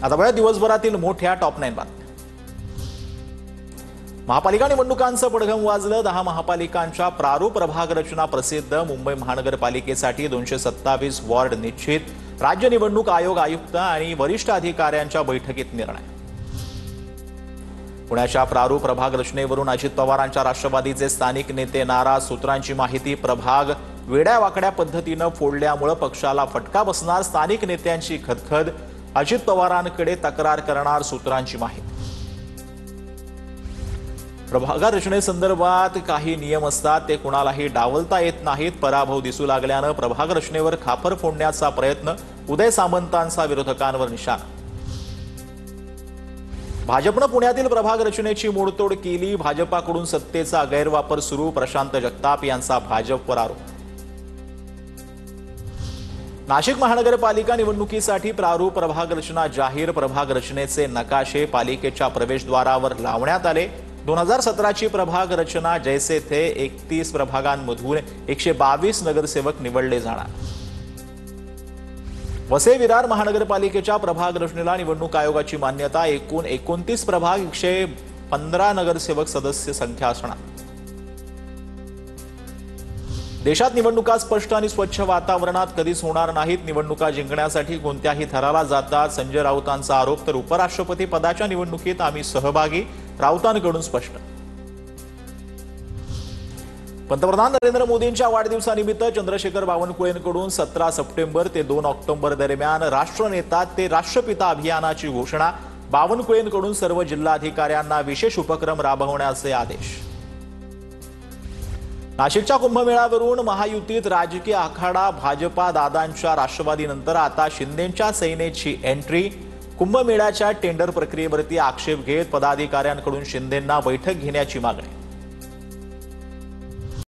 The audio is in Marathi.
आता बघा दिवसभरातील मोठ्या टॉप 9 बातम्या। महापालिका निवडणुकांचं पडघम वाजलं। 10 महापालिकांच्या प्रारूप प्रभाग रचना प्रसिद्ध। मुंबई महानगरपालिकेसाठी 227 वॉर्ड निश्चित। राज्य निवडणूक आयोग आयुक्त आणि वरिष्ठ अधिकाऱ्यांच्या बैठकीत निर्णय। पुण्याच्या प्रारूप प्रभाग रचनेवरून अजित पवारांच्या राष्ट्रवादीचे स्थानिक नेते नाराज। सूत्रांची माहिती, प्रभाग वेड्यावाकड्या पद्धतीने फोडल्यामुळे पक्षाला फटका बसणार। स्थानिक नेत्यांची खदखद, अजित पवारांकडे तक्रार करणार। सूत्रांची माहिती, प्रभाग रचनेसंदर्भात काही नियम असतात, ते कुणालाही डावलता येत नाहीत। पराभव दिसू लागल्यानं प्रभाग रचनेवर खापर फोडण्याचा प्रयत्न। उदय सामंतांचा विरोधकांवर निशाणा। भाजपनं पुण्यातील प्रभाग रचनेची मोडतोड केली। भाजपाकडून सत्तेचा गैरवापर सुरू। प्रशांत जगताप यांचा भाजपवर आरोप। नाशिक महानगरपालिका निवडणुकीसाठी प्रारूप प्रभाग रचना जाहीर। प्रभाग रचनेचे नकाशे पालिकेच्या प्रवेशद्वारावर लावण्यात आले। 2017 ची प्रभाग रचना जैसे थे। 31 प्रभागांमधून 122 नगरसेवक निवडले जाणार। वसई विरार महानगरपालिकेच्या प्रभाग रचनेला निवडणूक आयोगाची मान्यता। एकूण 29 प्रभाग, 115 नगरसेवक सदस्य संख्या असणार। देशात निवडणुका स्पष्ट आणि स्वच्छ वातावरणात कधीच होणार नाहीत। निवडणुका जिंकण्यासाठी कोणत्याही थराला जातात। संजय राऊतांचा आरोप। तर उपराष्ट्रपती पदाच्या निवडणुकीत आम्ही सहभागी, राऊतांकडून स्पष्ट। पंतप्रधान नरेंद्र मोदींच्या वाढदिवसानिमित्त चंद्रशेखर बावनकुळेंकडून 17 सप्टेंबर ते 2 ऑक्टोबर दरम्यान राष्ट्रनेता ते राष्ट्रपिता अभियानाची घोषणा। बावनकुळेंकडून सर्व जिल्हाधिकाऱ्यांना विशेष उपक्रम राबवण्याचे आदेश। नाशिकच्या कुंभमेळ्यावरून महायुतीत राजकीय आखाडा। भाजपा दादांच्या राष्ट्रवादीनंतर आता शिंदेंच्या सेनेची एंट्री। कुंभमेळ्याच्या टेंडर प्रक्रियेवरती आक्षेप घेत पदाधिकाऱ्यांकडून शिंदेंना बैठक घेण्याची मागणी।